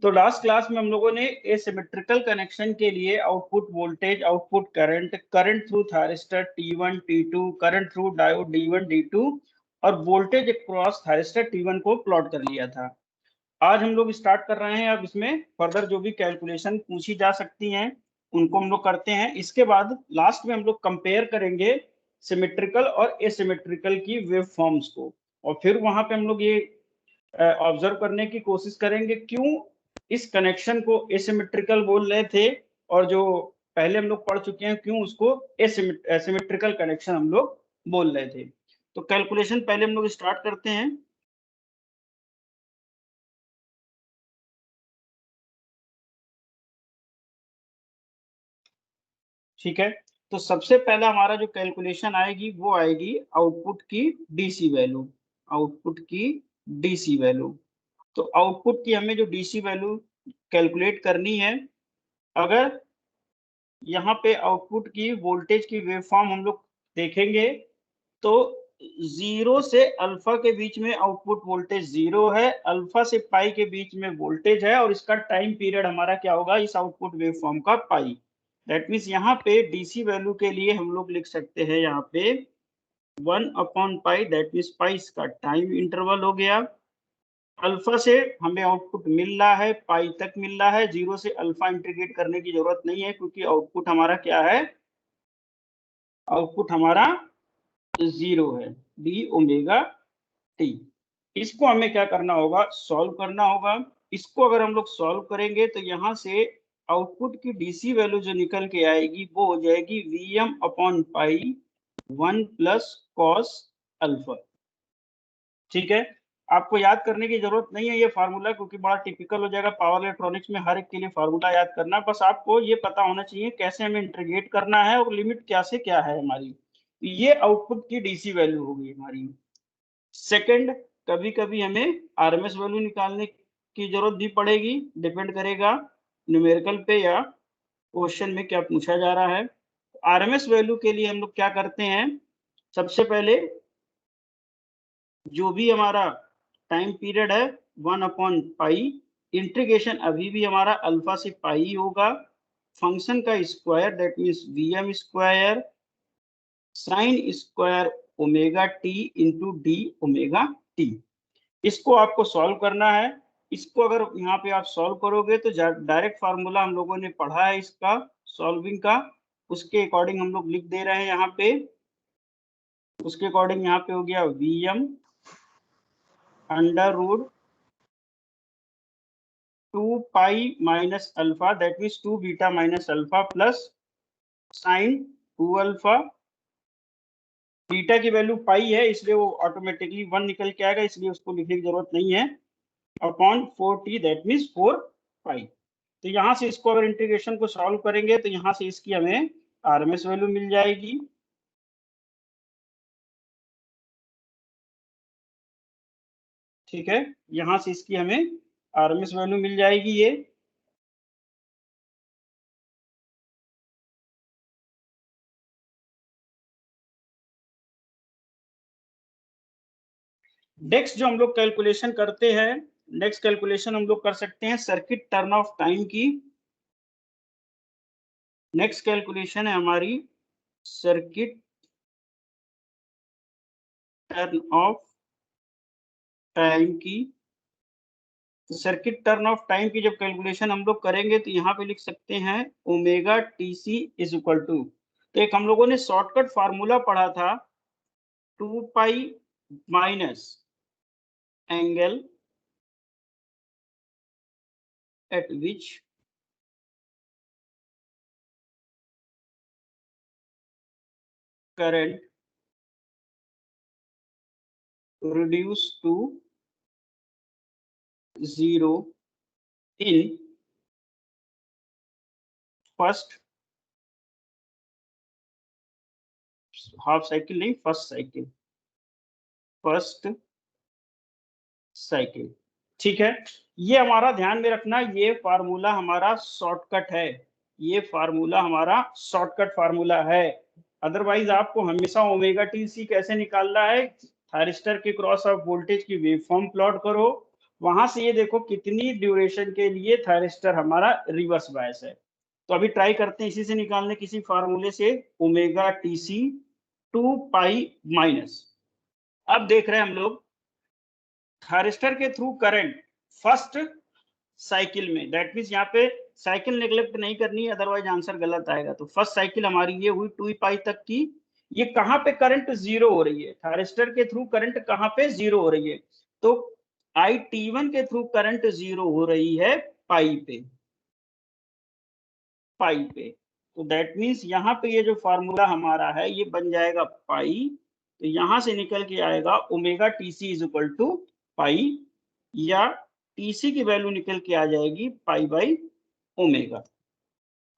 तो last class में हम लोगों ने एसिमेट्रिकल कनेक्शन के लिए output voltage, output current, current through thyristor T1 T2, current through diode D1 D2 और वोल्टेज अक्रॉस थायरिस्टर T1 को प्लॉट कर लिया था। आज हम लोग स्टार्ट कर रहे हैं। अब इसमें फर्दर जो भी कैलकुलेशन पूछी जा सकती हैं उनको हम लोग करते हैं। इसके बाद लास्ट में हम लोग कंपेयर करेंगे सिमेट्रिकल और एसिमेट्रिकल की वेव फॉर्म्स को, और फिर वहां पे हम लोग ये ऑब्जर्व करने की कोशिश करेंगे क्यों इस कनेक्शन को एसिमेट्रिकल बोल रहे थे, और जो पहले हम लोग पढ़ चुके हैं क्यों उसको एसिमेट्रिकल कनेक्शन हम लोग बोल रहे थे। तो कैलकुलेशन पहले हम लोग स्टार्ट करते हैं। ठीक है, तो सबसे पहला हमारा जो कैलकुलेशन आएगी वो आएगी आउटपुट की डीसी वैल्यू, आउटपुट की डीसी वैल्यू। तो आउटपुट की हमें जो डीसी वैल्यू कैलकुलेट करनी है, अगर यहाँ पे आउटपुट की वोल्टेज की वेवफॉर्म हम लोग देखेंगे तो जीरो से अल्फा के बीच में आउटपुट वोल्टेज जीरो है, अल्फा से पाई के बीच में वोल्टेज है, और इसका टाइम पीरियड हमारा क्या होगा इस आउटपुट वेवफॉर्म का पाई। दैट मीन्स यहाँ पे डीसी वैल्यू के लिए हम लोग लिख सकते हैं यहाँ पे 1/पाई, दैट मीन्स पाई इसका टाइम इंटरवल हो गया। अल्फा से हमें आउटपुट मिल रहा है, पाई तक मिल रहा है, जीरो से अल्फा इंटीग्रेट करने की जरूरत नहीं है क्योंकि आउटपुट हमारा क्या है, आउटपुट हमारा जीरो है, डी ओमेगा टी। इसको हमें क्या करना होगा, सॉल्व करना होगा। इसको अगर हम लोग सॉल्व करेंगे तो यहाँ से आउटपुट की डीसी वैल्यू जो निकल के आएगी वो हो जाएगी Vm/पाई 1 प्लस कॉस अल्फा। ठीक है, आपको याद करने की जरूरत नहीं है ये फार्मूला, क्योंकि बड़ा टिपिकल हो जाएगा पावर इलेक्ट्रॉनिक्स में हर एक के लिए फार्मूला याद करना। बस आपको ये पता होना चाहिए कैसे हमें इंटीग्रेट करना है और लिमिट क्या से क्या है हमारी। ये आउटपुट की डीसी वैल्यू होगी हमारी। सेकंड, कभी कभी हमें आरएमएस वैल्यू निकालने की जरूरत भी पड़ेगी, डिपेंड करेगा न्यूमेरिकल पे या क्वेश्चन में क्या पूछा जा रहा है। आरएमएस वैल्यू के लिए हम लोग क्या करते हैं, सबसे पहले जो भी हमारा टाइम पीरियड है 1/पाई, इंटीग्रेशन अभी भी हमारा अल्फा से पाई होगा, फंक्शन का square that means Vm square sine square omega T into D omega T. इसको आपको सॉल्व करना है। इसको अगर यहाँ पे आप सॉल्व करोगे तो डायरेक्ट फार्मूला हम लोगों ने पढ़ा है इसका सॉल्विंग का, उसके अकॉर्डिंग हम लोग लिख दे रहे हैं यहाँ पे। उसके अकॉर्डिंग यहाँ पे हो गया Vm under root 2 pi minus alpha that means 2 beta minus alpha plus sine 2 alpha. Beta की वैल्यू पाई है इसलिए वो ऑटोमेटिकली 1 निकल के आएगा, इसलिए उसको लिखने की जरूरत नहीं है, अपॉन 4t दैट मीन्स 4 पाई। तो यहाँ से इसको अगर इंटीग्रेशन को सॉल्व करेंगे तो यहाँ से इसकी हमें आरएमएस वैल्यू मिल जाएगी। ठीक है, यहाँ से इसकी हमें आरएमएस वैल्यू मिल जाएगी ये। नेक्स्ट जो हम लोग कैलकुलेशन करते हैं, नेक्स्ट कैलकुलेशन हम लोग कर सकते हैं सर्किट टर्न ऑफ टाइम की। नेक्स्ट कैलकुलेशन है हमारी सर्किट टर्न ऑफ टाइम की। तो सर्किट टर्न ऑफ टाइम की जब कैलकुलेशन हम लोग करेंगे तो यहाँ पे लिख सकते हैं omega T C is equal to, तो एक हम लोगों ने शॉर्टकट फार्मूला पढ़ा था 2 pi minus angle eight which current reduce to zero in first half cycle नहीं, फर्स्ट साइकिल, फर्स्ट साइकिल। ठीक है, ये हमारा ध्यान में रखना, ये फार्मूला हमारा शॉर्टकट है, ये फार्मूला हमारा शॉर्टकट फार्मूला है। अदरवाइज आपको हमेशा ओमेगा टी सी कैसे निकालना है, थायरिस्टर के क्रॉस ऑफ वोल्टेज की वेवफॉर्म प्लॉट करो, वहां से ये देखो कितनी ड्यूरेशन के लिए थायरिस्टर हमारा रिवर्स बायस है। तो अभी ट्राई करते हैं इसी से निकालने, किसी फार्मूले से, omega T C 2 pi minus. अब देख रहे हैं हम लोग थायरिस्टर के थ्रू करंट फर्स्ट साइकिल में, दैट मीन्स यहाँ पे साइकिल नेग्लेक्ट नहीं करनी है, अदरवाइज आंसर गलत आएगा। तो फर्स्ट साइकिल हमारी ये हुई 2 पाई तक की। ये कहाँ पे करंट जीरो हो रही है, थायरिस्टर के थ्रू करंट कहाँ पे जीरो हो रही है, तो आई T1 के थ्रू करंट जीरो हो रही है पाई पे, पाई पे। तो दैट मीन्स यहाँ पे ये जो फार्मूला हमारा है ये बन जाएगा पाई, तो यहां से निकल के आएगा omega T C is equal to pi, या टीसी की वैल्यू निकल के आ जाएगी पाई बाई ओमेगा।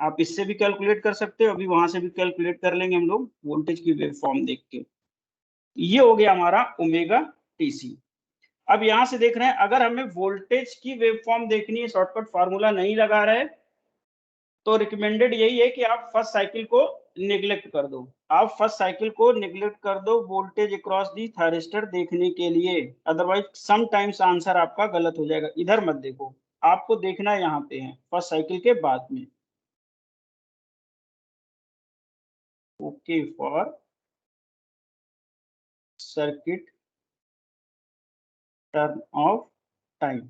आप इससे भी कैलकुलेट कर सकते हो, अभी वहां से भी कैलकुलेट कर लेंगे हम लोग वोल्टेज की वेव फॉर्म देख के। ये हो गया हमारा ओमेगा टीसी। अब यहां से देख रहे हैं अगर हमें वोल्टेज की वेव फॉर्म देखनी है, शॉर्टकट फार्मूला नहीं लगा रहे, तो रिकमेंडेड यही है कि आप फर्स्ट साइकिल को निग्लेक्ट कर दो। आप फर्स्ट साइकिल को निग्लेक्ट कर दो वोल्टेज अक्रॉस दी थायरिस्टर देखने के लिए, अदरवाइज सम टाइम्स आंसर आपका गलत हो जाएगा। इधर मत देखो, आपको देखना यहाँ पे है फर्स्ट साइकिल के बाद में। Okay for circuit turn off time,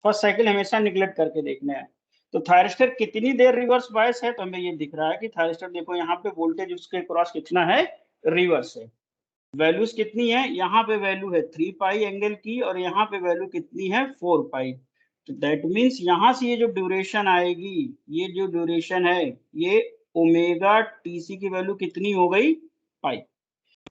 first cycle हमेशा निग्लेक्ट करके देखना है। तो थायरिस्टर कितनी देर रिवर्स बायस है, तो हमें ये दिख रहा है कि थायरिस्टर देखो यहाँ पे वोल्टेज उसके क्रॉस कितना है, रिवर्स है। वैल्यूज कितनी है, यहाँ पे वैल्यू है 3 पाई एंगल की, और यहाँ पे वैल्यू कितनी है 4 पाई। तो दैट मीन्स यहाँ से ये जो ड्यूरेशन आएगी, ये जो ड्यूरेशन है, ये ओमेगा टीसी की वैल्यू कितनी हो गई, पाई।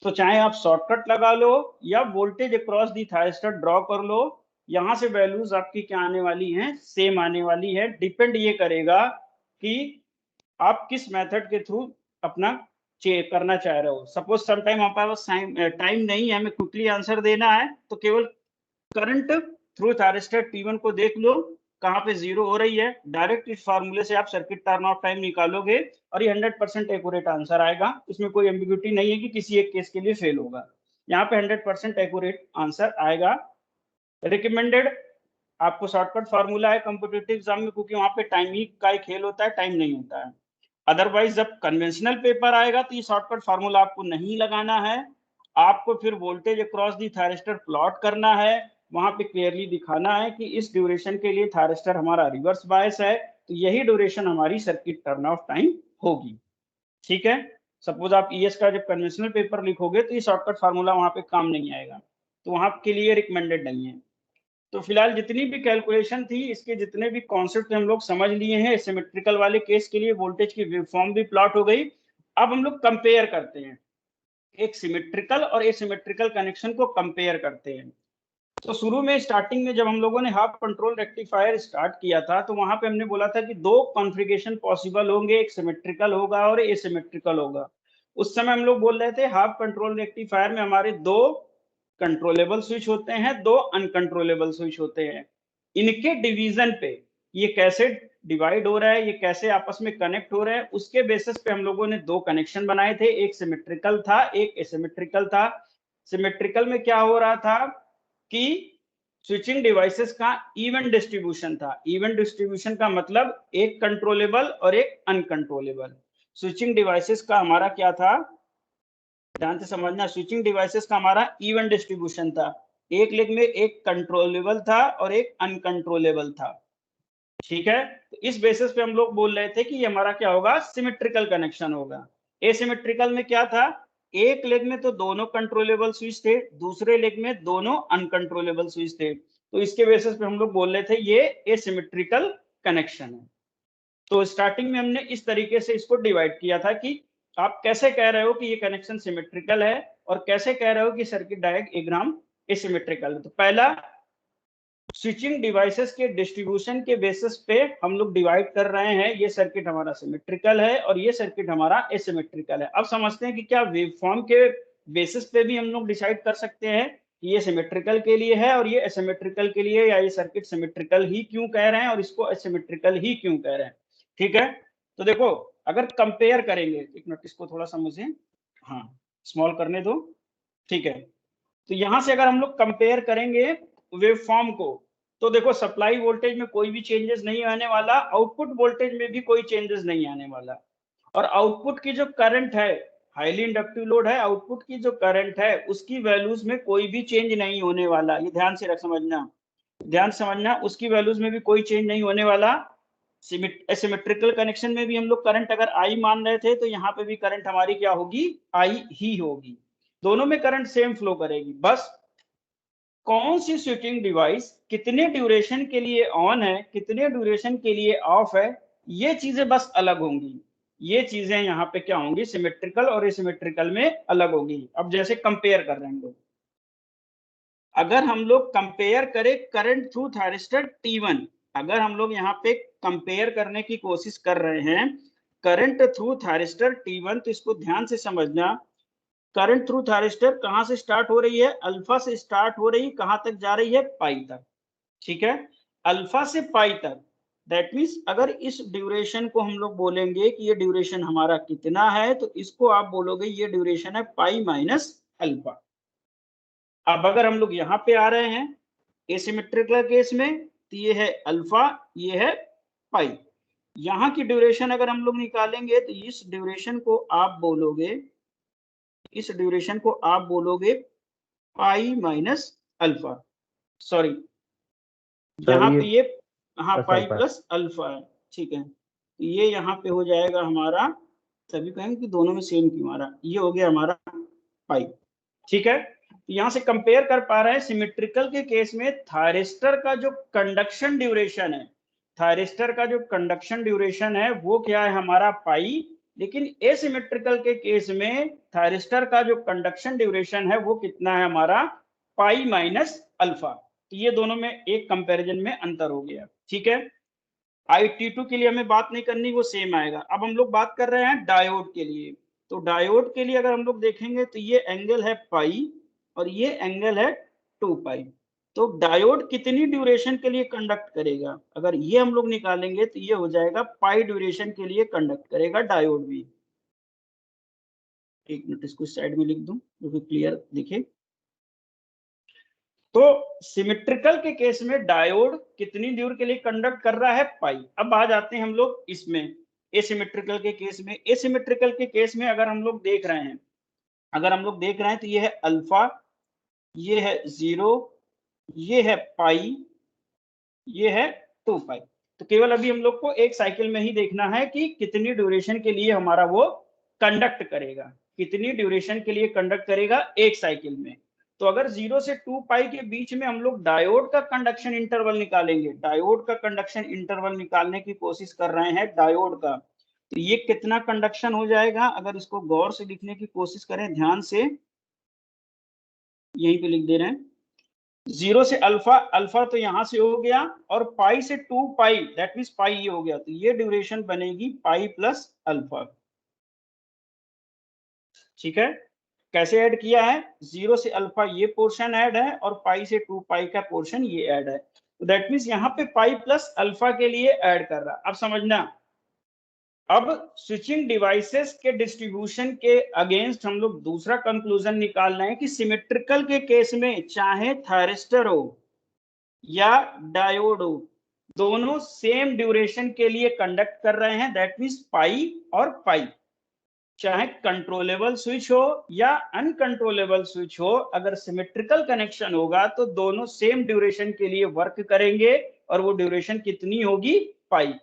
तो चाहे आप शॉर्टकट लगा लो या voltage across the thyristor draw कर लो, यहां से वैल्यूज आपकी क्या आने वाली हैं, सेम आने वाली है। डिपेंड ये करेगा कि आप किस मेथड के थ्रू अपना चेक करना चाह रहे हो। सपोज सम टाइम हमारे पास टाइम नहीं है, हमें क्विकली आंसर देना है, तो केवल करंट थ्रू थायरिस्टर T1 को देख लो कहाँ पे जीरो हो रही है, डायरेक्ट इस फार्मूले से आप सर्किट टर्न ऑफ टाइम निकालोगे और ये 100% एक्यूरेट आंसर आएगा। इसमें कोई एम्बिग्यूटी नहीं है कि किसी एक केस के लिए फेल होगा, यहाँ पे 100% एक्यूरेट आंसर आएगा। रिकमेंडेड आपको शॉर्टकट फार्मूला है कॉम्पिटिटिव एग्जाम में, क्योंकि वहां पे टाइम ही का ही खेल होता है, टाइम नहीं होता है। अदरवाइज जब कन्वेंशनल पेपर आएगा तो ये शॉर्टकट फार्मूला आपको नहीं लगाना है, आपको फिर voltage across the thyristor plot करना है, वहां पे क्लियरली दिखाना है कि इस ड्यूरेशन के लिए थायरिस्टर हमारा रिवर्स बायस है, तो यही ड्यूरेशन हमारी सर्किट टर्न ऑफ टाइम होगी। ठीक है, सपोज आप ईएस का जब कन्वेंशनल पेपर लिखोगे तो ये शॉर्टकट फार्मूला वहां पे काम नहीं आएगा, तो वहां के लिए रिकमेंडेड नहीं है। तो फिलहाल जितनी भी कैलकुलेशन थी, इसके जितने भी कॉन्सेप्ट हम लोग समझ लिए हैं, सिमेट्रिकल वाले केस के लिए वोल्टेज की वेवफॉर्म भी प्लॉट हो गई। अब हम लोग कंपेयर करते हैं, एक सिमेट्रिकल और एसिमेट्रिकल कनेक्शन को कंपेयर करते हैं। तो शुरू में स्टार्टिंग में जब हम लोगों ने हाफ कंट्रोल रेक्टिफायर स्टार्ट किया था, तो वहां पे हमने बोला था कि दो कॉन्फ़िगरेशन पॉसिबल होंगे, एक सिमेट्रिकल होगा और एसिमेट्रिकल होगा। उस समय हम लोग बोल रहे थे हाफ कंट्रोल रेक्टिफायर में हमारे दो कंट्रोलेबल स्विच होते हैं, दो अनकंट्रोलेबल स्विच होते हैं। इनके डिवीजन पे ये कैसे डिवाइड हो रहा है, ये कैसे आपस में कनेक्ट हो रहे हैं, उसके बेसिस पे हम लोगों ने दो कनेक्शन बनाए थे, एक सिमेट्रिकल था, एक एसिमेट्रिकल था। सिमेट्रिकल में क्या हो रहा था कि स्विचिंग डिवाइसेस का इवन डिस्ट्रीब्यूशन था। इवन डिस्ट्रीब्यूशन का मतलब एक कंट्रोलेबल और एक अनकंट्रोलेबल। स्विचिंग डिवाइसेस का हमारा क्या था, ध्यान से समझना, स्विचिंग डिवाइसेस का हमारा इवन डिस्ट्रीब्यूशन था, एक लेग में एक कंट्रोलेबल था और एक अनकंट्रोलेबल था। ठीक है, तो इस बेसिस पे हम लोग बोल रहे थे कि ये हमारा क्या होगा, सिमेट्रिकल कनेक्शन होगा। एसिमेट्रिकल में क्या था, एक लेग में तो दोनों कंट्रोलेबल स्विच थे, दूसरे लेग में दोनों अनकंट्रोलेबल स्विच थे, तो इसके बेसिस पे हम लोग बोल रहे थे ये एसिमेट्रिकल कनेक्शन है। तो स्टार्टिंग में हमने इस तरीके से इसको डिवाइड किया था कि आप कैसे कह रहे हो कि ये कनेक्शन सिमेट्रिकल है और कैसे कह रहे हो कि सर्किट डायग्राम एसिमेट्रिकल है। तो पहला, स्विचिंग डिवाइसेस के डिस्ट्रीब्यूशन के बेसिस पे हम लोग डिवाइड कर रहे हैं, ये सर्किट हमारा सिमेट्रिकल है और ये सर्किट हमारा एसिमेट्रिकल है। अब समझते हैं कि क्या वेवफॉर्म के बेसिस पे भी हम लोग डिसाइड कर सकते हैं कि ये सिमेट्रिकल के लिए है और ये एसिमेट्रिकल के लिए, या ये सर्किट सिमेट्रिकल ही क्यों कह रहे हैं और इसको एसिमेट्रिकल ही क्यों कह रहे हैं। ठीक है, तो देखो अगर कंपेयर करेंगे, एक मिनट इसको थोड़ा सा मुझे हाँ स्मॉल करने दो। ठीक है, तो यहां से अगर हम लोग कंपेयर करेंगे वेव फॉर्म को, तो देखो सप्लाई वोल्टेज में कोई भी चेंजेस नहीं आने वाला, आउटपुट वोल्टेज में भी कोई चेंजेस नहीं आने वाला, और आउटपुट की जो करंट है, हाईली इंडक्टिव लोड है, आउटपुट की जो करंट है उसकी वैल्यूज में कोई भी चेंज नहीं होने वाला। ये ध्यान से समझना, ध्यान समझना, उसकी वैल्यूज में भी कोई चेंज नहीं होने वाला। सिमेट्रिकल कनेक्शन में भी हम लोग करंट अगर आई मान रहे थे, तो यहाँ पे भी करंट हमारी क्या होगी, आई ही होगी। दोनों में करंट सेम फ्लो करेगी। बस कौन सी स्विचिंग डिवाइस कितने ड्यूरेशन के लिए ऑन है, कितने ड्यूरेशन के लिए ऑफ है, ये चीजें बस अलग होंगी। ये चीजें यहाँ पे क्या होंगी, सिमेट्रिकल और एसिमेट्रिकल में अलग होगी। अब जैसे कंपेयर कर रहे हैं हम लोग, अगर हम लोग कंपेयर करें करंट थ्रू थायरिस्टर T1, अगर हम लोग यहाँ पे कंपेयर करने की कोशिश कर रहे हैं करंट थ्रू थायरिस्टर T1, तो इसको ध्यान से समझना। करंट थ्रू थायरिस्टर कहां से स्टार्ट हो रही है, अल्फा से स्टार्ट हो रही, कहां तक जा रही है, पाई तक। ठीक है, अल्फा से पाई तक। दैट मीन्स अगर इस ड्यूरेशन को हम लोग बोलेंगे कि ये ड्यूरेशन हमारा कितना है, तो इसको आप बोलोगे ये ड्यूरेशन है पाई माइनस अल्फा। अब अगर हम लोग यहाँ पे आ रहे हैं एसिमेट्रिकल केस में, तो ये है अल्फा, ये है पाई। यहाँ की ड्यूरेशन अगर हम लोग निकालेंगे, तो इस ड्यूरेशन को आप बोलोगे, इस ड्यूरेशन को आप बोलोगे पाई माइनस अल्फा, सॉरी यहाँ पे ये, हाँ पाई प्लस अल्फा है। ठीक है, ये यहाँ पे हो जाएगा हमारा, सभी कहेंगे कि दोनों में सेम क्यों आ रहा, ये हो गया हमारा पाई। ठीक है, यहाँ से कंपेयर कर पा रहे हैं सिमेट्रिकल के केस में थायरिस्टर का जो कंडक्शन ड्यूरेशन है, थायरिस्टर का जो कंडक्शन ड्यूरेशन है वो क्या है हमारा पाई, लेकिन एसिमेट्रिकल के केस में थायरिस्टर का जो कंडक्शन ड्यूरेशन है वो कितना है हमारा, पाई माइनस अल्फा। तो ये दोनों में एक कंपैरिजन में अंतर हो गया। ठीक है, IT2 के लिए हमें बात नहीं करनी, वो सेम आएगा। अब हम लोग बात कर रहे हैं डायोड के लिए। तो डायोड के लिए अगर हम लोग देखेंगे तो ये एंगल है पाई और ये एंगल है 2 पाई। तो डायोड कितनी ड्यूरेशन के लिए कंडक्ट करेगा, अगर ये हम लोग निकालेंगे तो ये हो जाएगा पाई ड्यूरेशन के लिए कंडक्ट करेगा डायोड भी। एक मिनट इसको साइड में लिख दूं जो कि क्लियर दिखे। तो सिमेट्रिकल के केस में डायोड कितनी दूर के लिए कंडक्ट कर रहा है, पाई। अब आ जाते हैं हम लोग इसमें एसिमेट्रिकल के केस में। एसिमेट्रिकल के केस में अगर हम लोग देख रहे हैं, अगर हम लोग देख रहे हैं तो ये है अल्फा, ये है 0, ये है पाई, ये है 2 पाई। तो केवल अभी हम लोग को एक साइकिल में ही देखना है कि कितनी ड्यूरेशन के लिए हमारा वो कंडक्ट करेगा, कितनी ड्यूरेशन के लिए कंडक्ट करेगा एक साइकिल में। तो अगर 0 से 2 पाई के बीच में हम लोग डायोड का कंडक्शन इंटरवल निकालेंगे, डायोड का कंडक्शन इंटरवल निकालने की कोशिश कर रहे हैं डायोड का, तो ये कितना कंडक्शन हो जाएगा, अगर इसको गौर से लिखने की कोशिश करें ध्यान से, यहीं पे लिख दे रहे हैं 0 से अल्फा, अल्फा तो यहां से हो गया, और पाई से 2 पाई, दैट मींस पाई ये हो गया, तो ये ड्यूरेशन बनेगी पाई प्लस अल्फा। ठीक है, कैसे ऐड किया है, 0 से अल्फा ये पोर्शन ऐड है और पाई से 2 पाई का पोर्शन ये ऐड है। तो दैट मींस यहाँ पे पाई प्लस अल्फा के लिए ऐड कर रहा। अब समझना, अब स्विचिंग डिवाइसेस के डिस्ट्रीब्यूशन के अगेंस्ट हम लोग दूसरा कंक्लूजन निकाल रहे हैं कि सिमेट्रिकल के केस में चाहे थायरिस्टर हो या डायोड हो, दोनों सेम ड्यूरेशन के लिए कंडक्ट कर रहे हैं, दैट मींस पाई और पाई। चाहे कंट्रोलेबल स्विच हो या अनकंट्रोलेबल स्विच हो, अगर सिमेट्रिकल कनेक्शन होगा तो दोनों सेम ड्यूरेशन के लिए वर्क करेंगे, और वो ड्यूरेशन कितनी होगी, पाई।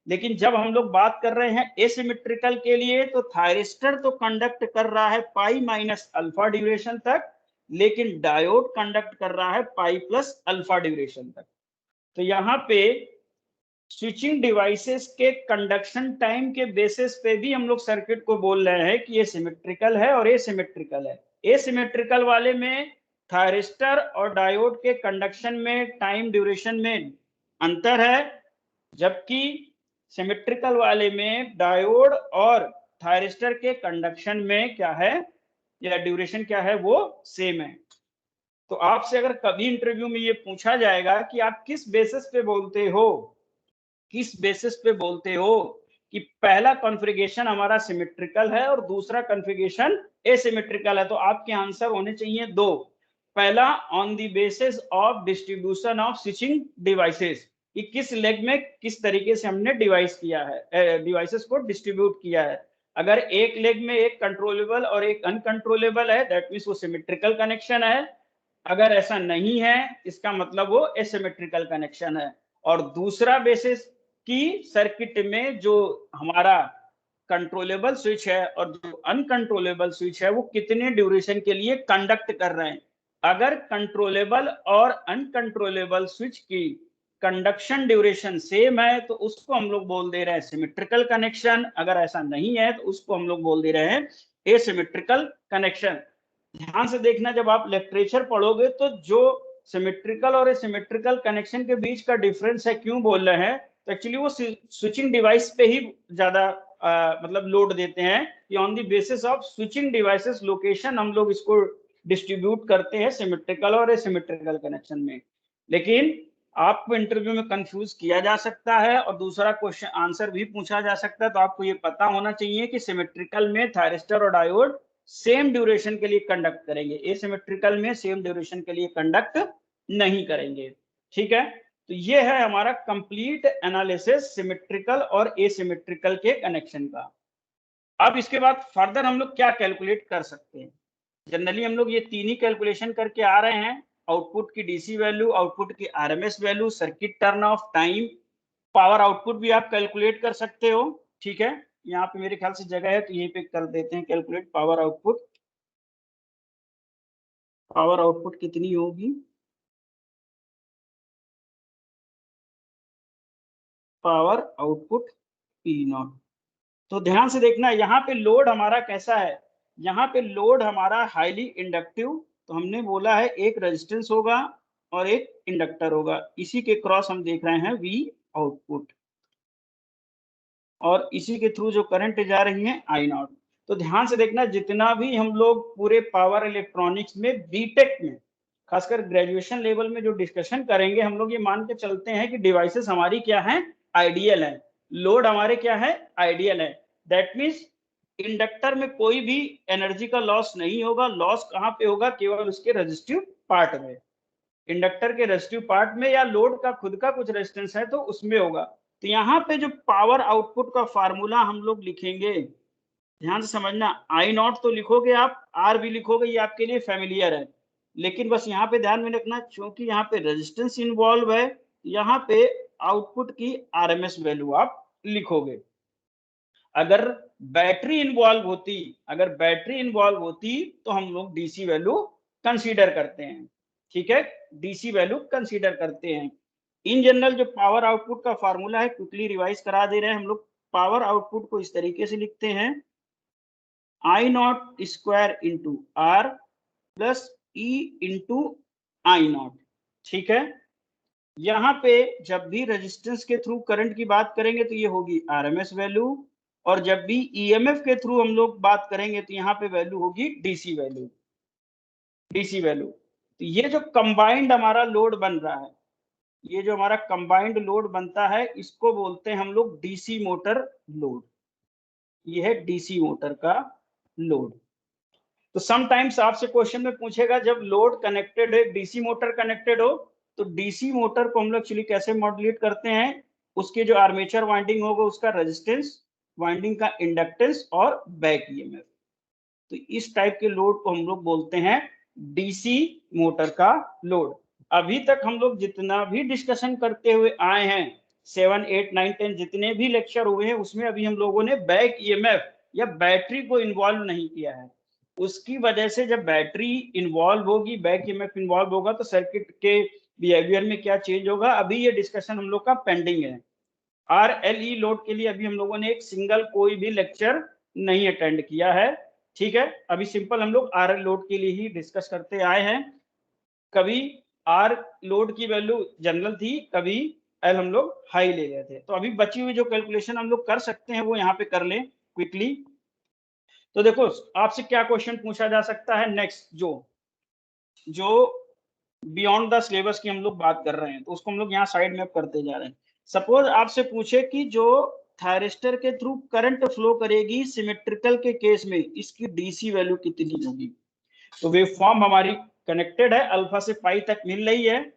लेकिन जब हम लोग बात कर रहे हैं एसिमेट्रिकल के लिए, तो थायरिस्टर तो कंडक्ट कर रहा है पाई माइनस अल्फा ड्यूरेशन तक, लेकिन डायोड कंडक्ट कर रहा है पाई प्लस अल्फा ड्यूरेशन तक। तो यहाँ पे स्विचिंग डिवाइसेस के कंडक्शन टाइम के बेसिस पे भी हम लोग सर्किट को बोल रहे हैं कि ये सिमेट्रिकल है और ये सिमेट्रिकल है। एसिमेट्रिकल वाले में थायरिस्टर और डायोड के कंडक्शन में टाइम ड्यूरेशन में अंतर है, जबकि सिमेट्रिकल वाले में डायोड और थायरिस्टर के कंडक्शन में क्या है, या ड्यूरेशन क्या है, वो सेम है। तो आपसे अगर कभी इंटरव्यू में ये पूछा जाएगा कि आप किस बेसिस पे बोलते हो, किस बेसिस पे बोलते हो कि पहला कॉन्फ़िगरेशन हमारा सिमेट्रिकल है और दूसरा कॉन्फ़िगरेशन एसिमेट्रिकल है, तो आपके आंसर होने चाहिए दो। पहला on the basis of distribution of switching devices, कि किस लेग में किस तरीके से हमने डिवाइस किया है, डिवाइसेस को डिस्ट्रीब्यूट किया है। अगर एक लेग में एक कंट्रोलेबल और एक अनकंट्रोलेबल है, दैट मींस वो सिमेट्रिकल कनेक्शन है। अगर ऐसा नहीं है, इसका मतलब वो एसिमेट्रिकल कनेक्शन है। और दूसरा बेसिस कि सर्किट में जो हमारा कंट्रोलेबल स्विच है और जो अनकंट्रोलेबल स्विच है वो कितने ड्यूरेशन के लिए कंडक्ट कर रहे हैं। अगर कंट्रोलेबल और अनकंट्रोलेबल स्विच की कंडक्शन ड्यूरेशन सेम है तो उसको हम लोग बोल दे रहे हैं सिमेट्रिकल कनेक्शन। अगर ऐसा नहीं है तो उसको हम लोग बोल दे रहे हैं एसिमेट्रिकल कनेक्शन। ध्यान से देखना, जब आप लिटरेचर पढ़ोगे तो जो सिमेट्रिकल और एसिमेट्रिकल कनेक्शन के बीच का डिफरेंस है क्यों बोल रहे हैं, तो एक्चुअली वो स्विचिंग डिवाइस पे ही ज्यादा मतलब लोड देते हैं कि on the basis of switching devices location हम लोग इसको डिस्ट्रीब्यूट करते हैं सिमेट्रिकल और एसिमेट्रिकल कनेक्शन में। लेकिन आपको इंटरव्यू में कंफ्यूज किया जा सकता है और दूसरा क्वेश्चन आंसर भी पूछा जा सकता है, तो आपको ये पता होना चाहिए कि सिमेट्रिकल में थायरिस्टर और डायोड सेम ड्यूरेशन के लिए कंडक्ट करेंगे, एसिमेट्रिकल में सेम ड्यूरेशन के लिए कंडक्ट नहीं करेंगे। ठीक है, तो ये है हमारा कंप्लीट एनालिसिस सिमेट्रिकल और एसिमेट्रिकल के कनेक्शन का। अब इसके बाद फर्दर हम लोग क्या कैलकुलेट कर सकते हैं। जनरली हम लोग ये तीन ही कैलकुलेशन करके आ रहे हैं, आउटपुट की डीसी वैल्यू, आउटपुट की RMS value, circuit turn off time, power output भी आप कैलकुलेट कर सकते हो। ठीक है, यहाँ पे मेरे ख्याल से जगह है तो यहीं पे कर देते हैं calculate power output. Power output कितनी होगी, पावर आउटपुट पी नॉट। तो ध्यान से देखना, यहाँ पे लोड हमारा कैसा है, यहाँ पे लोड हमारा हाईली इंडक्टिव, तो हमने बोला है एक रेजिस्टेंस होगा और एक इंडक्टर होगा, इसी के क्रॉस हम देख रहे हैं वी आउटपुट, और इसी के थ्रू जो करंट जा रही है आई नॉट। तो ध्यान से देखना, जितना भी हम लोग पूरे पावर इलेक्ट्रॉनिक्स में बीटेक में खासकर ग्रेजुएशन लेवल में जो डिस्कशन करेंगे, हम लोग ये मान के चलते हैं कि डिवाइसेस हमारी क्या है, आइडियल है, लोड हमारे क्या है, आइडियल है। दैट मीन्स इंडक्टर में कोई भी एनर्जी का लॉस नहीं होगा। लॉस कहाँ पे होगा, केवल उसके रेजिस्टिव पार्ट में, इंडक्टर के रेजिस्टिव पार्ट में, या लोड का खुद का कुछ रेजिस्टेंस है तो उसमें होगा। तो यहाँ पे जो पावर आउटपुट का फार्मूला हम लोग लिखेंगे, ध्यान से समझना, आई नॉट तो लिखोगे आप, आर भी लिखोगे, ये आपके लिए फेमिलियर है। लेकिन बस यहाँ पे ध्यान में रखना, क्योंकि यहाँ पे रेजिस्टेंस इन्वॉल्व है, यहाँ पे आउटपुट की आरएमएस वैल्यू आप लिखोगे। अगर बैटरी इन्वॉल्व होती, अगर बैटरी इन्वॉल्व होती तो हम लोग डीसी वैल्यू कंसीडर करते हैं। ठीक है, डीसी वैल्यू कंसीडर करते हैं। इन जनरल जो पावर आउटपुट का फार्मूला है, क्विकली रिवाइज करा दे रहे हैं हम लोग। पावर आउटपुट को इस तरीके से लिखते हैं, I naught square into R plus E into I naught. ठीक है, यहाँ पे जब भी रेजिस्टेंस के थ्रू करंट की बात करेंगे तो ये होगी आरएमएस वैल्यू, और जब भी ईएमएफ के थ्रू हम लोग बात करेंगे तो यहाँ पे वैल्यू होगी डीसी वैल्यू, डीसी वैल्यू। तो ये जो कंबाइंड हमारा लोड बन रहा है, ये जो हमारा कंबाइंड लोड बनता है, इसको बोलते हैं हम लोग डीसी मोटर लोड। ये है डीसी मोटर का लोड। तो समटाइम्स आपसे क्वेश्चन में पूछेगा, जब लोड कनेक्टेड है, डीसी मोटर कनेक्टेड हो, तो डीसी मोटर को हम लोग एक्चुअली कैसे मॉड्यूलेट करते हैं, उसके जो आर्मेचर वाइंडिंग होगा उसका रेजिस्टेंस, वाइंडिंग का इंडक्टेंस और बैक ईएमएफ। तो इस टाइप के लोड को हम लोग बोलते हैं डीसी मोटर का लोड। अभी तक हम लोग जितना भी डिस्कशन करते हुए आए हैं, 7, 8, 9, 10 जितने भी लेक्चर हुए हैं, उसमें अभी हम लोगों ने बैक ईएमएफ या बैटरी को इन्वॉल्व नहीं किया है। उसकी वजह से जब बैटरी इन्वॉल्व होगी, बैक ईएमएफ इन्वॉल्व होगा, तो सर्किट के बिहेवियर में क्या चेंज होगा, अभी ये डिस्कशन हम लोग का पेंडिंग है। आरएलई लोड के लिए अभी हम लोगों ने एक सिंगल कोई भी लेक्चर नहीं अटेंड किया है। ठीक है, अभी सिंपल हम लोग आर लोड के लिए ही डिस्कस करते आए हैं। कभी आर लोड की वैल्यू जनरल थी, कभी एल हम लोग हाई ले रहे थे। तो अभी बची हुई जो कैलकुलेशन हम लोग कर सकते हैं वो यहाँ पे कर लें क्विकली। तो देखो, आपसे क्या क्वेश्चन पूछा जा सकता है नेक्स्ट, जो बियॉन्ड द सिलेबस की हम लोग बात कर रहे हैं, तो उसको हम लोग यहाँ साइड में करते जा रहे हैं। सपोज आपसे पूछे कि जो थायरिस्टर के थ्रू करंट फ्लो करेगी सिमेट्रिकल के केस में, इसकी डीसी वैल्यू कितनी होगी। तो वेव फॉर्म हमारी कनेक्टेड है, अल्फा से पाई तक मिल रही है,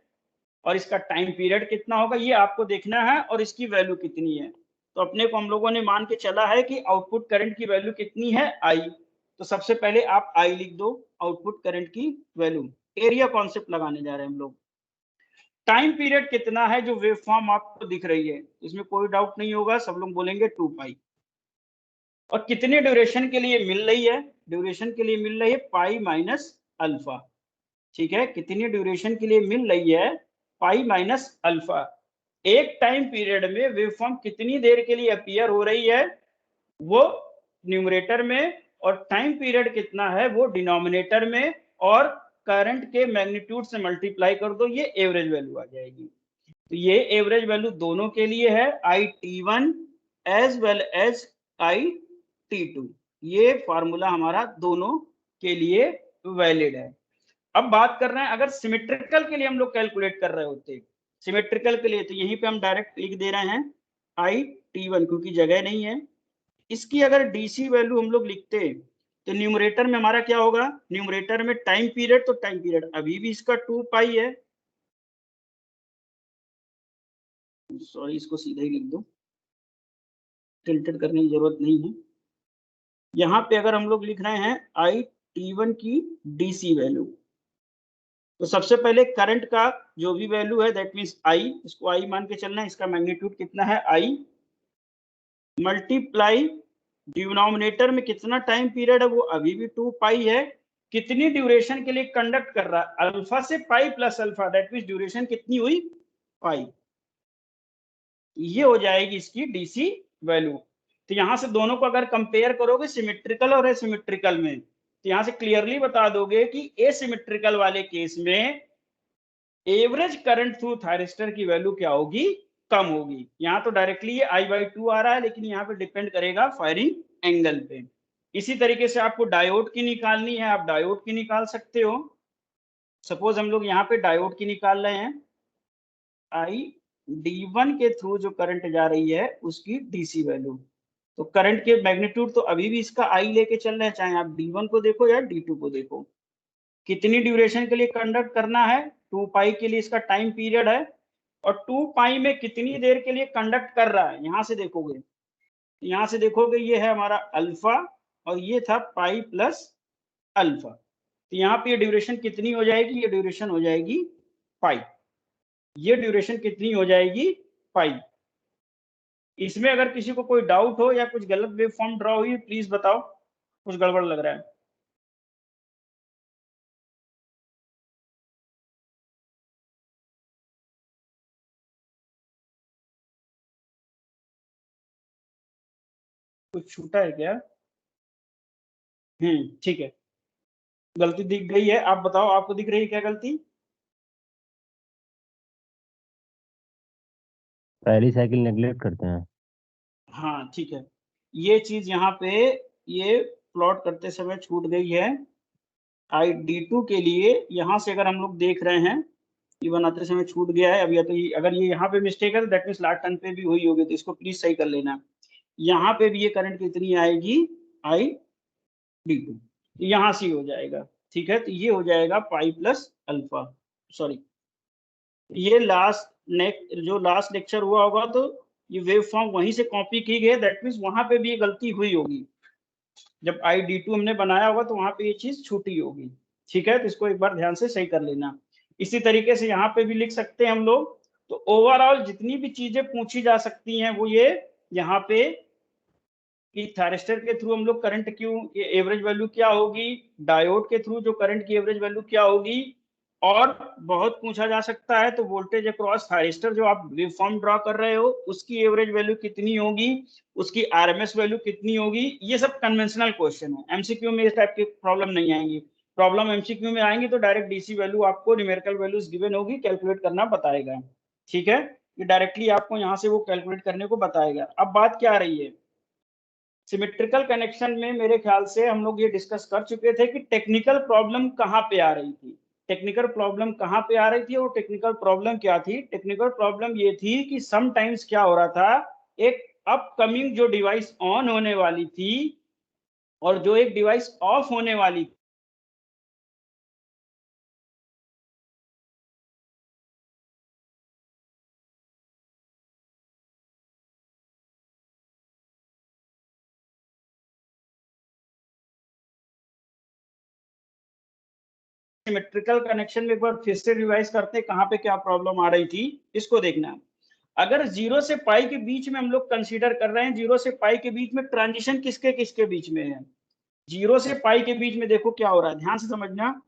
और इसका टाइम पीरियड कितना होगा ये आपको देखना है, और इसकी वैल्यू कितनी है। तो अपने को हम लोगों ने मान के चला है कि आउटपुट करंट की वैल्यू कितनी है, आई। तो सबसे पहले आप आई लिख दो, आउटपुट करंट की वैल्यू। एरिया कॉन्सेप्ट लगाने जा रहे हैं हम लोग। टाइम पीरियड कितना है जो वेव फॉर्म आपको दिख रही है, इसमें कोई डाउट नहीं होगा, सब लोग बोलेंगे 2 पाई। और कितने ड्यूरेशन के लिए मिल रही है, ड्यूरेशन के लिए मिल रही है पाई माइनस अल्फा। ठीक है, कितनी ड्यूरेशन के लिए मिल रही है, पाई माइनस अल्फा। एक टाइम पीरियड में वेव फॉर्म कितनी देर के लिए अपीयर हो रही है वो न्यूमरेटर में, और टाइम पीरियड कितना है वो डिनोमिनेटर में, और करंट के मैग्नीट्यूड से मल्टीप्लाई कर दो, ये एवरेज वैल्यू आ जाएगी। तो ये एवरेज वैल्यू दोनों के लिए है, I T one as well as I T2। ये फार्मूला हमारा दोनों के लिए वैलिड है। अब बात कर रहे हैं अगर सिमेट्रिकल के लिए हम लोग कैलकुलेट कर रहे होते, सिमेट्रिकल के लिए, तो यहीं पे हम डायरेक्ट लिख दे रहे हैं आई T1, क्योंकि जगह नहीं है। इसकी अगर डीसी वैल्यू हम लोग लिखते तो न्यूमरेटर में हमारा क्या होगा, न्यूमरेटर में टाइम पीरियड, तो टाइम पीरियड अभी भी इसका 2 पाई है, सॉरी इसको सीधा ही लिख दो, टिल्टेड करने की जरूरत नहीं है। यहाँ पे अगर हम लोग लिख रहे हैं आई T1 की डीसी वैल्यू, तो सबसे पहले करंट का जो भी वैल्यू है दैट मींस आई, इसको आई मान के चलना है, इसका मैग्नीट्यूड कितना है आई, मल्टीप्लाई डिनोमिनेटर में कितना टाइम पीरियड है वो अभी भी 2 पाई है, कितनी ड्यूरेशन के लिए कंडक्ट कर रहा है, अल्फा से pi plus alpha, that means duration कितनी हुई, पाई। ये हो जाएगी इसकी डीसी वैल्यू। तो यहां से दोनों को अगर कंपेयर करोगे सिमेट्रिकल और एसिमेट्रिकल में, तो यहां से क्लियरली बता दोगे कि एसिमेट्रिकल वाले केस में एवरेज करंट थ्रू थायरिस्टर की वैल्यू क्या होगी, कम होगी। यहाँ तो डायरेक्टली ये I/2 आ रहा है, लेकिन यहाँ पे डिपेंड करेगा फायरिंग एंगल पे। इसी तरीके से आपको डायोड की निकालनी है, आप डायोड की निकाल सकते हो। सपोज हम लोग यहाँ पे डायोड की निकाल रहे हैं, आई D1 के थ्रू जो करंट जा रही है उसकी डीसी वैल्यू। तो करंट के मैग्नीट्यूड तो अभी भी इसका आई लेके चल रहे हैं, चाहे आप D1 को देखो या D2 को देखो। कितनी ड्यूरेशन के लिए कंडक्ट करना है, 2 पाई के लिए इसका टाइम पीरियड है, और 2 पाई में कितनी देर के लिए कंडक्ट कर रहा है, यहां से देखोगे, यहां से देखोगे ये है हमारा अल्फा, और ये था पाई प्लस अल्फा। तो यहाँ पे ये ड्यूरेशन कितनी हो जाएगी, ये ड्यूरेशन हो जाएगी पाई, ये ड्यूरेशन कितनी हो जाएगी, पाई। इसमें अगर किसी को कोई डाउट हो या कुछ गलत वेव फॉर्म ड्रॉ हुई प्लीज बताओ, कुछ गड़बड़ लग रहा है। कुछ छूटा है क्या? ठीक है, गलती दिख गई है, आप बताओ आपको दिख रही है क्या गलती? पहली साइकिल नेग्लेक्ट करते हैं। हाँ ठीक है, ये चीज यहाँ पे ये प्लॉट करते समय छूट गई है। आई D2 के लिए यहाँ से अगर हम लोग देख रहे हैं, ये बनाते समय छूट गया है अभी, या तो ये अगर ये यहाँ पे मिस्टेक है तो दैट मीन्स लास्ट टर्न पे भी हुई होगी, तो इसको प्लीज सही कर लेना। यहाँ पे भी ये करंट कितनी आएगी, आई D2, यहाँ से हो जाएगा। ठीक है, तो ये हो जाएगा पाई प्लस अल्फा, सॉरी ये लास्ट जो लास्ट लेक्चर हुआ होगा तो ये वेव फॉर्म वहीं से कॉपी की गई, दैट मीन्स वहां पे भी ये गलती हुई होगी, जब आई D2 हमने बनाया होगा तो वहां पे ये चीज छूटी होगी। ठीक है, तो इसको एक बार ध्यान से सही कर लेना। इसी तरीके से यहाँ पे भी लिख सकते हैं हम लोग। तो ओवरऑल जितनी भी चीजें पूछी जा सकती हैं वो ये यहाँ पे कि थायरिस्टर के थ्रू हम लोग करंट क्यों, ये एवरेज वैल्यू क्या होगी, डायोड के थ्रू जो करंट की एवरेज वैल्यू क्या होगी, और बहुत पूछा जा सकता है तो वोल्टेज अक्रॉस थायरिस्टर जो आप वेव फॉर्म ड्रॉ कर रहे हो उसकी एवरेज वैल्यू कितनी होगी, उसकी आरएमएस वैल्यू कितनी होगी। ये सब कन्वेंशनल क्वेश्चन है, एमसीक्यू में इस टाइप की प्रॉब्लम नहीं आएंगी। प्रॉब्लम एमसीक्यू में आएंगी तो डायरेक्ट डीसी वैल्यू आपको न्यूमेरिकल वैल्यूज गिवन होगी, कैलकुलेट करना बताएगा। ठीक है, ये डायरेक्टली आपको यहाँ से वो कैलकुलेट करने को बताएगा। अब बात क्या आ रही है, सिमेट्रिकल कनेक्शन में मेरे ख्याल से हम लोग ये डिस्कस कर चुके थे कि टेक्निकल प्रॉब्लम कहाँ पे आ रही थी, टेक्निकल प्रॉब्लम कहाँ पे आ रही थी, और टेक्निकल प्रॉब्लम क्या थी। टेक्निकल प्रॉब्लम ये थी कि समटाइम्स क्या हो रहा था, एक अपकमिंग जो डिवाइस ऑन होने वाली थी और जो एक डिवाइस ऑफ होने वाली सिमेट्रिकल कनेक्शन में एक बार फिर से रिवाइज करते हैं, कहाँ पे क्या प्रॉब्लम आ रही थी इसको देखना। अगर 0 से पाई के बीच में हम लोग कंसीडर कर रहे हैं, 0 से पाई के बीच में ट्रांजिशन किसके किसके बीच में है? 0 से पाई के बीच में देखो क्या हो रहा है, ध्यान से समझना।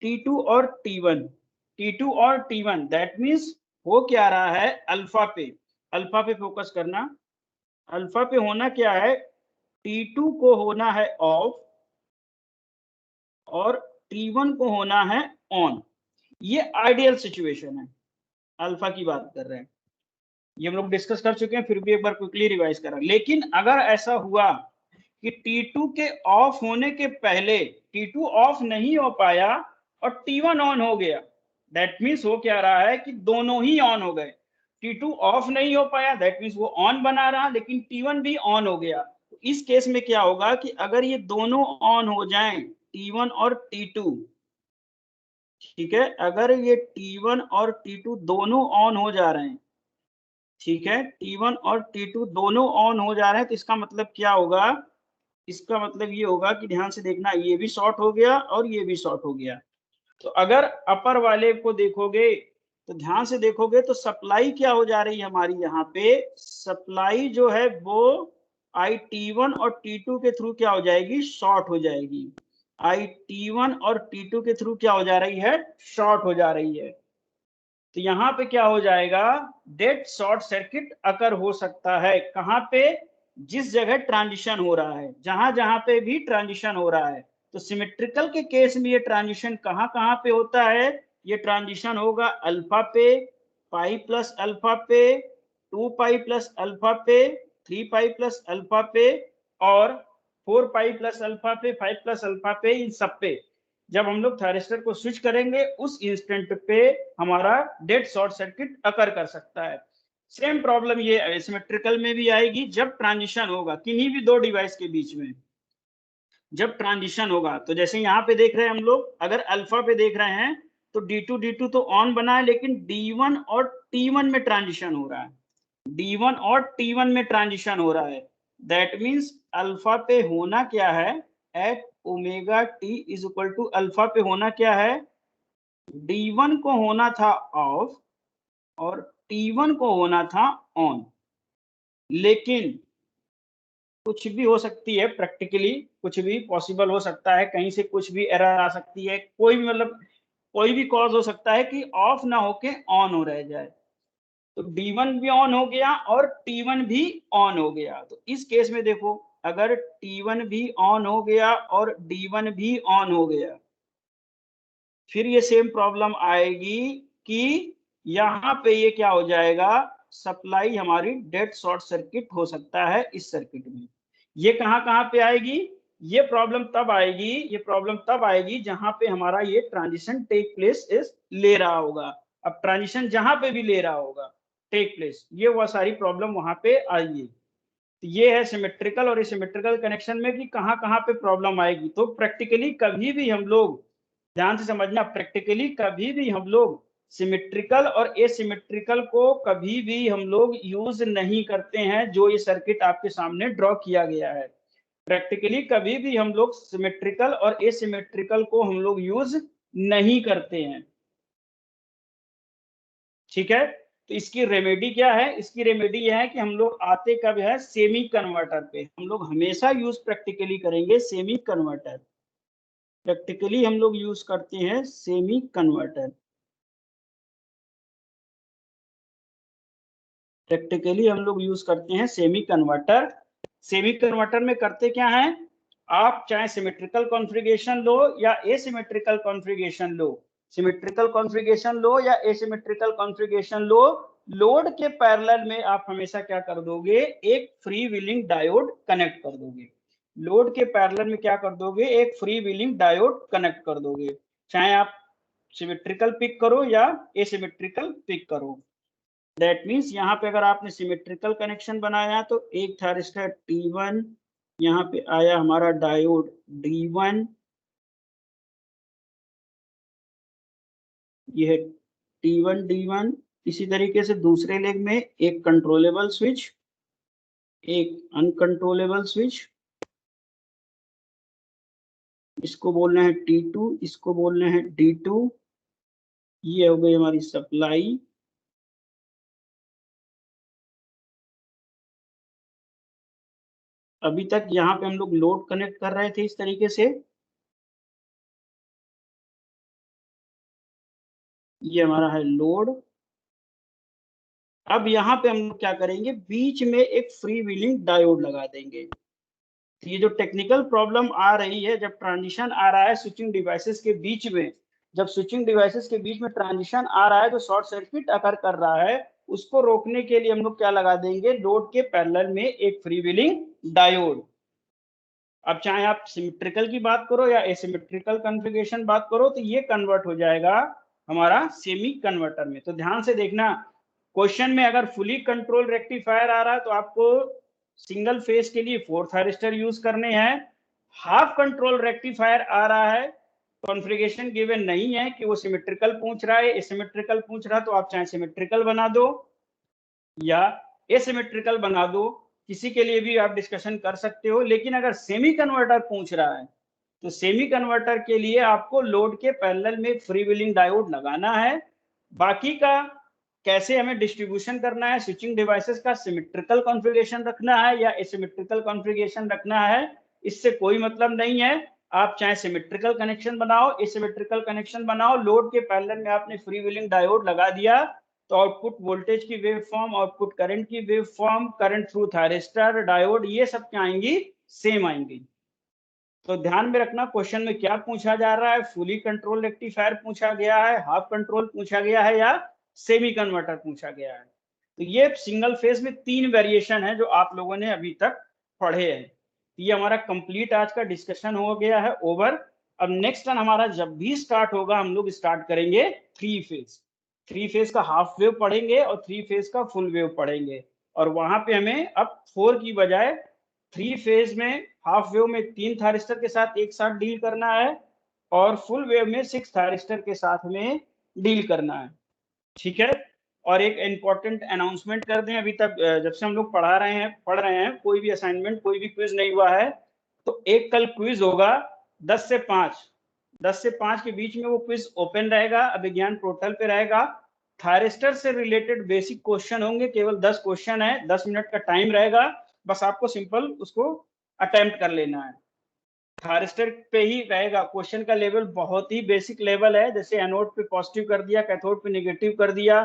T2 और T1, T2 और T1, दैट मीन्स हो क्या रहा है, अल्फा पे फोकस करना। अल्फा पे होना क्या है, T2 को होना है ऑफ और T1 को होना है ऑन। ये आइडियल सिचुएशन है, अल्फा की बात कर रहे हैं, ये हम लोग डिस्कस कर चुके हैं, फिर भी एक बार क्विकली रिवाइज करें। लेकिन अगर ऐसा हुआ कि T2 के ऑफ होने के पहले T2 ऑफ नहीं हो पाया और T1 ऑन हो गया, दैट मीन्स हो क्या रहा है कि दोनों ही ऑन हो गए। T2 ऑफ नहीं हो पाया, दैट मीन्स वो ऑन बना रहा, लेकिन T1 भी ऑन हो गया। तो इस केस में क्या होगा कि अगर ये दोनों ऑन हो जाएं, T1 और T2, ठीक है, अगर ये T1 और T2 दोनों ऑन हो जा रहे हैं, ठीक है, T1 और T2 दोनों ऑन हो जा रहे हैं, तो इसका मतलब क्या होगा, इसका मतलब ये होगा कि ध्यान से देखना, ये भी शॉर्ट हो गया और ये भी शॉर्ट हो गया। तो अगर अपर वाले को देखोगे तो ध्यान से देखोगे तो सप्लाई क्या हो जा रही है हमारी, यहाँ पे सप्लाई जो है वो आई T1 और T2 के थ्रू क्या हो जाएगी, शॉर्ट हो जाएगी। आई T1 और T2 के थ्रू क्या हो जा रही है, शॉर्ट हो जा रही है। तो यहाँ पे क्या हो जाएगा, डेड शॉर्ट सर्किट अकर हो सकता है। कहाँ पे, जिस जगह ट्रांजिशन हो रहा है, जहां जहां पे भी ट्रांजिशन हो रहा है। तो सिमेट्रिकल के केस में ये ट्रांजिशन कहाँ कहाँ पे होता है, ये ट्रांजिशन होगा अल्फा पे, पाई प्लस अल्फा पे, 2 पाई प्लस अल्फा पे, 3 पाई प्लस अल्फा पे और 4 पाई प्लस अल्फा पे, 5 प्लस अल्फा पे, इन सब पे जब हम लोग थायरिस्टर को स्विच करेंगे उस इंस्टेंट पे हमारा डेड शॉर्ट सर्किट अकर कर सकता है। सेम प्रॉब्लम ये सिमेट्रिकल में भी आएगी जब ट्रांजिशन होगा किन्हीं भी दो डिवाइस के बीच में। जब ट्रांजिशन होगा तो जैसे यहाँ पे देख रहे हैं हम लोग, अगर अल्फा पे देख रहे हैं तो D2 तो ऑन बना है, लेकिन D1 और T1 में ट्रांजिशन हो रहा है, D1 और T1 में ट्रांजिशन हो रहा है। दैट मीन्स अल्फा पे होना क्या है, at omega T is equal to alpha पे होना क्या है, D1 को होना था ऑफ और T1 को होना था ऑन। लेकिन कुछ भी हो सकती है, प्रैक्टिकली कुछ भी पॉसिबल हो सकता है, कहीं से कुछ भी एरर आ सकती है, कोई भी मतलब कोई भी कॉज हो सकता है कि ऑफ ना होके ऑन हो रह जाए। तो D1 भी ऑन हो गया और T1 भी ऑन हो गया। तो इस केस में देखो, अगर T1 भी ऑन हो गया और D1 भी ऑन हो गया, फिर ये सेम प्रॉब्लम आएगी कि यहाँ पे ये क्या हो जाएगा, सप्लाई हमारी डेड शॉर्ट सर्किट हो सकता है इस सर्किट में। ये कहाँ कहाँ पे आएगी, ये प्रॉब्लम तब आएगी जहां पे हमारा ये ट्रांजिशन टेक प्लेस इस ले रहा होगा। अब ट्रांजिशन जहां पे भी ले रहा होगा टेक प्लेस, ये वह सारी प्रॉब्लम वहां पे आएगी। तो ये है सिमेट्रिकल और एसिमेट्रिकल कनेक्शन में कि कहाँ कहाँ पे प्रॉब्लम आएगी। तो प्रैक्टिकली कभी भी हम लोग, ध्यान से समझना, प्रैक्टिकली कभी भी हम लोग सिमेट्रिकल और एसिमेट्रिकल को कभी भी हम लोग यूज नहीं करते हैं, जो ये सर्किट आपके सामने ड्रॉ किया गया है। प्रैक्टिकली कभी भी हम लोग सिमेट्रिकल और एसिमेट्रिकल को हम लोग यूज नहीं करते हैं, ठीक है। तो इसकी रेमेडी क्या है, इसकी रेमेडी यह है कि हम लोग आते कब है, सेमी कन्वर्टर पे हम लोग हमेशा यूज प्रैक्टिकली करेंगे सेमी कन्वर्टर। प्रैक्टिकली हम लोग यूज करते हैं सेमी कन्वर्टर। प्रैक्टिकली हम लोग यूज करते हैं सेमी कन्वर्टर। सेमी कन्वर्टर में करते क्या है, आप चाहे सिमेट्रिकल कॉन्फ़िगरेशन लो या एसिमेट्रिकल कॉन्फ़िगरेशन लो, सिमेट्रिकल कॉन्फ़िगरेशन लो या एसिमेट्रिकल कॉन्फ़िगरेशन लो, लोड के पैरेलल में आप हमेशा क्या कर दोगे, एक फ्री व्हीलिंग डायोड कनेक्ट कर दोगे। लोड के पैरेलल में क्या कर दोगे, एक फ्री व्हीलिंग डायोड कनेक्ट कर दोगे, चाहे आप सिमेट्रिकल पिक करो या एसिमेट्रिकल पिक करो। दैट मीन्स यहाँ पे अगर आपने सिमेट्रिकल कनेक्शन बनाया तो एक थायरिस्टर T1, यहाँ पे आया हमारा डायोड D1, ये है T1 D1। इसी तरीके से दूसरे लेग में एक कंट्रोलेबल स्विच, एक अनकंट्रोलेबल स्विच, इसको बोलना है T2, इसको बोलना है D2। ये हो गई हमारी सप्लाई। अभी तक यहाँ पे हम लोग लोड कनेक्ट कर रहे थे इस तरीके से। ये हमारा है लोड। अब यहाँ पे हम लोग क्या करेंगे, बीच में एक फ्री व्हीलिंग डायोड लगा देंगे। तो ये जो टेक्निकल प्रॉब्लम आ रही है, जब ट्रांजिशन आ रहा है स्विचिंग डिवाइसेस के बीच में, जब स्विचिंग डिवाइसेस के बीच में ट्रांजिशन आ रहा है तो शॉर्ट सर्किट अकर कर रहा है, उसको रोकने के लिए हम लोग क्या लगा देंगे, लोड के पैरेलल में एक फ्री व्हीलिंग डायोड। अब चाहे आप सिमेट्रिकल की बात करो या एसिमेट्रिकल कॉन्फ़िगरेशन बात करो, तो ये कन्वर्ट हो जाएगा हमारा सेमी कन्वर्टर में। तो ध्यान से देखना, क्वेश्चन में अगर फुली कंट्रोल रेक्टिफायर आ रहा है तो आपको सिंगल फेज के लिए 4 थायरिस्टर यूज करने हैं। हाफ कंट्रोल रेक्टिफायर आ रहा है, कॉन्फ़िगरेशन गिवन नहीं है कि वो सिमेट्रिकल पूछ रहा है, एसिमेट्रिकल पूछ रहा है, तो आप चाहे सिमेट्रिकल बना दो या एसिमेट्रिकल बना दो, किसी के लिए भी आप डिस्कशन कर सकते हो। लेकिन अगर सेमी कन्वर्टर पूछ रहा है तो सेमी कन्वर्टर के लिए आपको लोड के पैरेलल में फ्री व्हीलिंग डायोड लगाना है। बाकी का कैसे हमें डिस्ट्रीब्यूशन करना है, स्विचिंग डिवाइसेस का सिमेट्रिकल कॉन्फ़िगरेशन रखना है या एसिमेट्रिकल कॉन्फ़िगरेशन रखना है, इससे कोई मतलब नहीं है। आप चाहे सिमेट्रिकल कनेक्शन बनाओ, एसिमेट्रिकल कनेक्शन बनाओ, लोड के पैरेलल में आपने फ्री व्हीलिंग डायोड लगा दिया तो आउटपुट वोल्टेज की वेव फॉर्म, आउटपुट करंट की wave form, current through thyristor, diode, ये सब क्या आएंगी, सेम आएंगी। तो ध्यान में रखना क्वेश्चन में क्या पूछा जा रहा है, फुली कंट्रोल रेक्टिफायर पूछा गया है, हाफ कंट्रोल पूछा गया है या सेमी कन्वर्टर पूछा गया है। तो ये सिंगल फेज में 3 वेरिएशन है जो आप लोगों ने अभी तक पढ़े हैं। ये हमारा कंप्लीट आज का डिस्कशन हो गया है, ओवर। अब नेक्स्ट टर्न हमारा जब भी स्टार्ट होगा हम लोग स्टार्ट करेंगे 3 फेज। 3 फेज का हाफ वेव पढ़ेंगे और 3 फेज का फुल वेव पढ़ेंगे। और वहां पे हमें अब 4 की बजाय 3 फेज में हाफ वेव में 3 थायरिस्टर के साथ एक साथ डील करना है और फुल वेव में 6 थायरिस्टर के साथ में डील करना है। ठीक है। और एक इंपॉर्टेंट अनाउंसमेंट कर दें, अभी तक जब से हम लोग पढ़ रहे हैं कोई भी असाइनमेंट, कोई भी क्विज नहीं हुआ है। तो एक कल क्विज होगा 10 से 5, 10 से 5 के बीच में वो क्विज ओपन रहेगा, अभिज्ञान पोर्टल पे रहेगा। थायरिस्टर से रिलेटेड बेसिक क्वेश्चन होंगे, केवल 10 क्वेश्चन है, 10 मिनट का टाइम रहेगा, बस आपको सिंपल उसको अटेम्प्ट कर लेना है। थायरिस्टर पे ही रहेगा, क्वेश्चन का लेवल बहुत ही बेसिक लेवल है। जैसे एनोड पे पॉजिटिव कर दिया, कैथोड पे नेगेटिव कर दिया,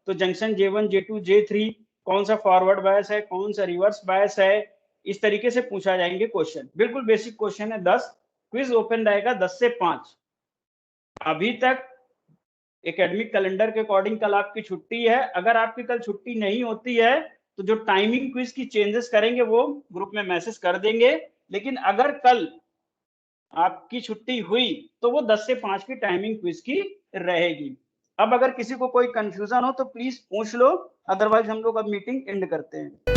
तो जंक्शन J1 J2 J3 कौन सा फॉरवर्ड बायस है, कौन सा रिवर्स बायस है, इस तरीके से पूछा जाएंगे क्वेश्चन। बिल्कुल बेसिक क्वेश्चन है 10। क्विज ओपन रहेगा 10 से 5। अभी तक एकेडमिक कैलेंडर के अकॉर्डिंग कल आपकी छुट्टी है। अगर आपकी कल छुट्टी नहीं होती है तो जो टाइमिंग क्विज की चेंजेस करेंगे वो ग्रुप में मैसेज कर देंगे। लेकिन अगर कल आपकी छुट्टी हुई तो वो 10 से 5 की टाइमिंग क्विज की रहेगी। अब अगर किसी को कोई कंफ्यूजन हो तो प्लीज पूछ लो, अदरवाइज हम लोग अब मीटिंग एंड करते हैं।